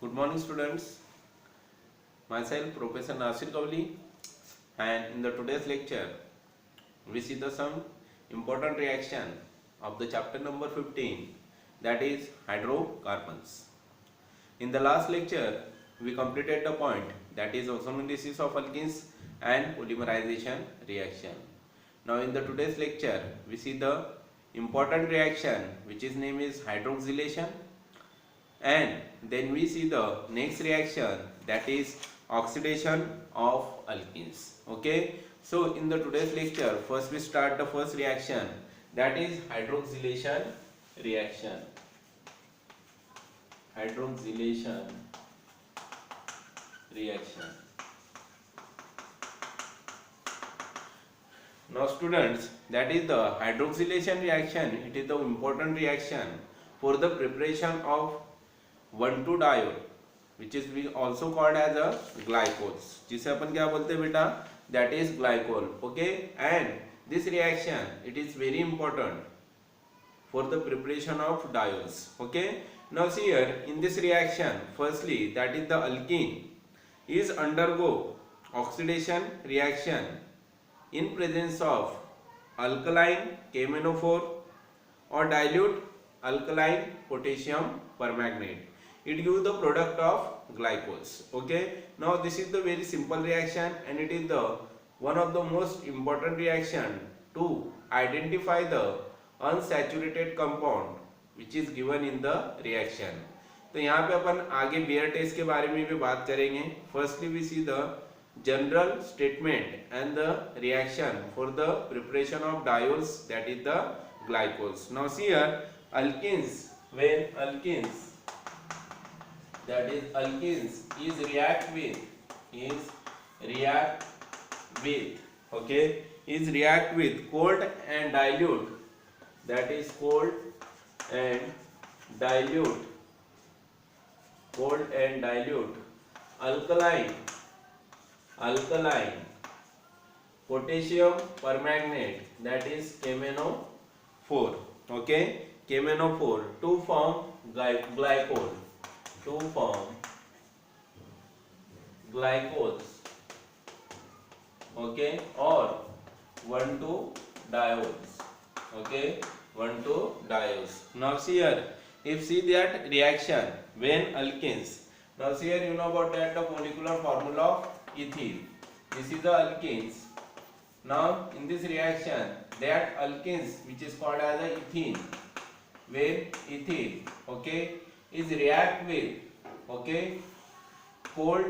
Good morning, students. Myself, Professor Nasir Kavli, and in the today's lecture, we see the some important reaction of the chapter number 15, that is hydrocarbons. In the last lecture, we completed the point, that is osmosis of alkenes and polymerization reaction. Now, in the today's lecture, we see the important reaction, which is name is hydroxylation, and then we see the next reaction, that is oxidation of alkenes. Okay, so in the today's lecture, first we start the first reaction, that is hydroxylation reaction. Hydroxylation reaction. Now students, that is the hydroxylation reaction. It is the important reaction for the preparation of 1,2-diol, which is we also called as a glycols, जिसे अपन क्या बोलते हैं बेटा, that is glycol. Okay, and this reaction, it is very important for the preparation of diols. Okay, now see here in this reaction, firstly that is the alkene is undergo oxidation reaction in presence of alkaline KMnO4 or dilute alkaline potassium permanganate. It gives the product of glycols. Okay, now this is the very simple reaction, and it is the one of the most important reaction to identify the unsaturated compound which is given in the reaction. तो यहाँ पे अपन आगे bear test के बारे में भी बात करेंगे. Firstly we see the general statement and the reaction for the preparation of diols, that is the glycols. Now see here alkenes, when alkenes, that is alkenes is react with cold and dilute, that is cold and dilute alkaline potassium permanganate, that is KMnO4. Okay, KMnO4 to form glycol, to form glycols. Okay, or 1,2-diols. Okay, 1,2-diols. Now see here, if see that reaction when alkenes, now see here you know about that the molecular formula of ethene. This is the alkenes. Now in this reaction, that alkenes which is called as a ethene, when ethene, okay, is react with, okay, cold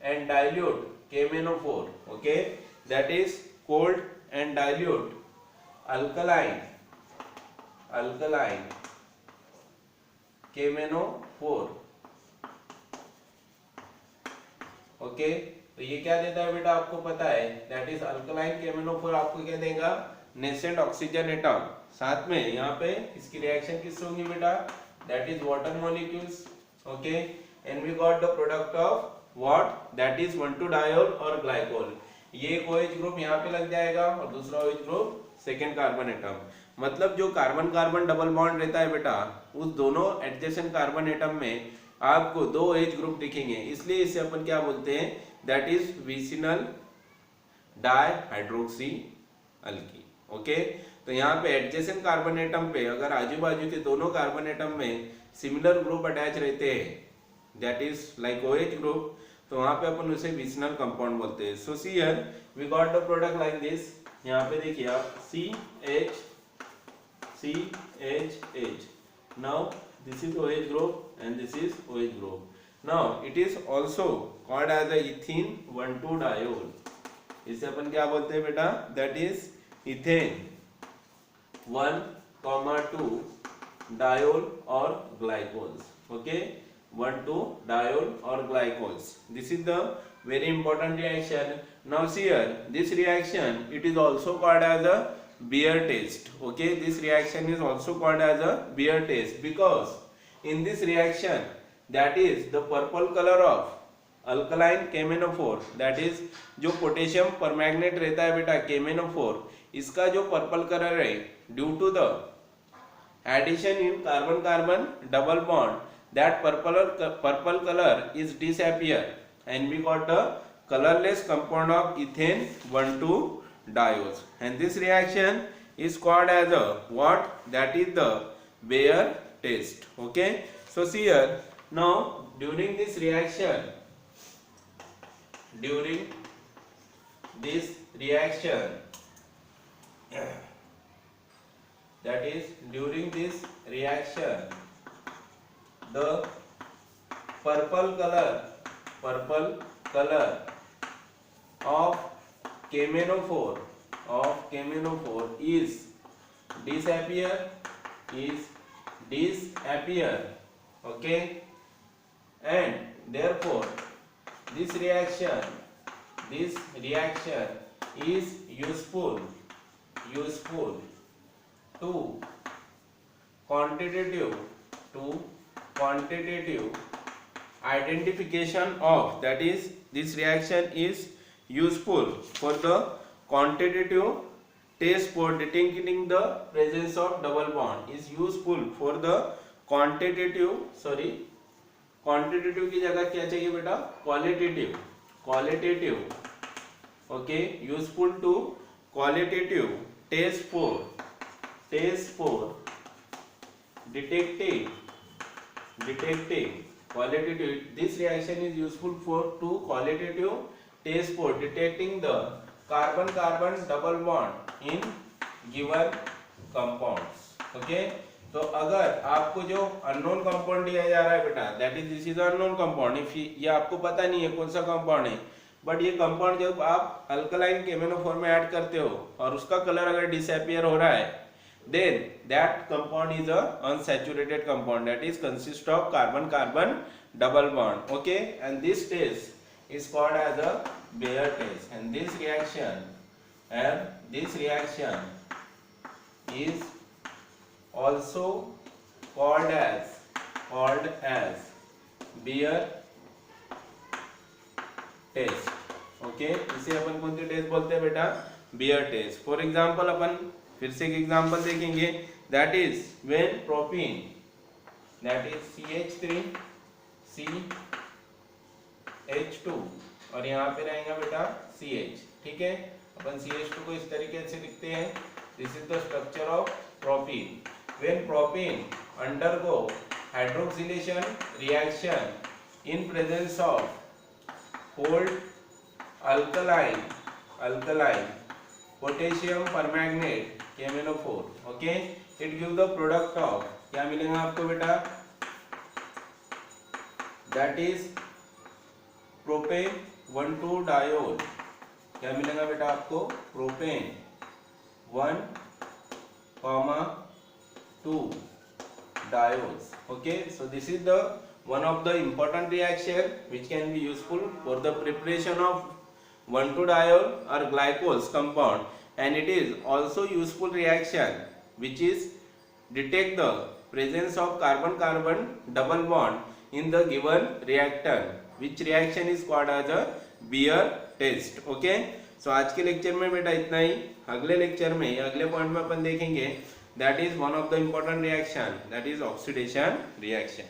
and dilute KMnO4, okay, that is cold and dilute alkaline KMnO4. Okay, तो ये क्या देता है बेटा, आपको पता है, that is alkaline KMnO4 आपको क्या देगा, नेसेंट ऑक्सीजन एटम. साथ में यहाँ पे इसकी रिएक्शन किससे होगी बेटा, that is water molecules. Okay, and we got the product of what, that is 1,2-diol और ग्लाइकोल. ये एक OH ग्रुप यहाँ पे लग जाएगा और दूसरा OH group second carbon atom. मतलब जो कार्बन कार्बन डबल बॉन्ड रहता है बेटा, उस दोनों एडजेसेंट कार्बन एटम में आपको 2 OH ग्रुप दिखेंगे. इसलिए इसे अपन क्या बोलते हैं, that is vicinal dihydroxy alkyne. Okay, तो यहाँ पे एडजेसेंट कार्बन एटम पे अगर आजू बाजू के दोनों कार्बन एटम में सिमिलर ग्रुप अटैच रहते हैं, that is like OH group, तो वहां पे अपन उसे विसिनल कंपाउंड बोलते हैं. So see here we got the product like this. यहाँ पे देखिए आप CH. Now this is OH group and this is OH group. Now it is also called as a ethene 1,2-diol. इसे अपन क्या बोलते हैं बेटा, that is ethane 1,2-diol or glycols. Okay, 1,2-diol or glycols. This is the very important reaction. Now see here, this reaction it is also called as a Beer test. Okay, this reaction is also called as a Beer test because in this reaction, that is the purple color of alkaline KMnO4, that is जो potassium permanganate रहता है बेटा KMnO4, इसका जो purple colour है due to the addition in carbon carbon double bond, that purple color is disappear and we got a colorless compound of ethane 1,2-diols, and this reaction is called as a what? That is the Bayer test. Okay, so see here, now during this reaction that is during this reaction the purple color of camenophore is disappear, okay, and therefore this reaction is useful to quantitative identification of, that is this reaction is useful for the quantitative test for detecting the presence of double bond, is useful for the quantitative की जगह क्या चाहिए बेटा? Qualitative okay, useful to qualitative test for detecting qualitative, this reaction is useful to qualitative test for detecting the carbon double bond in given compounds. Okay, तो अगर आपको जो unknown compound दिया जा रहा है बेटा, that is this is unknown compound, if ये आपको पता नहीं है कौन सा कंपाउंड है, बट ये कंपाउंड जब आप अल्कलाइन केमेनोफोर में ऐड करते हो और उसका कलर अगर डिसअपियर हो रहा है, then that compound is a unsaturated compound, that is consist of carbon double bond. Okay, and this test is called as a Bayer test, and this reaction is also called as Bayer test. Okay, इसे अपन कौन सी test बोलते हैं बेटा? Bayer test. For example अपन फिर से एक example देखेंगे, that is when propene, that is CH3CH2 और यहाँ पे रहेगा बेटा CH. ठीक है, अपन CH2 को इस तरीके से लिखते हैं, this is the structure of propene. When propene undergo hydroxylation reaction in presence of cold alkaline potassium permanganate camenophore, okay, it gives the product of, क्या मिलेगा आपको बेटा? that is propane one two diol. क्या मिलेगा बेटा आपको? Propane 1,2-diols. okay, so this is the one of the important reaction which can be useful for the preparation of 1,2-diol or glycols compound, and it is also useful reaction which is detect the presence of carbon double bond in the given reactant, which reaction is called as a Bayer test. okay, so आज के lecture में बेटा इतना ही. अगले lecture में अगले point में अपन देखेंगे, that is one of the important reaction, that is oxidation reaction.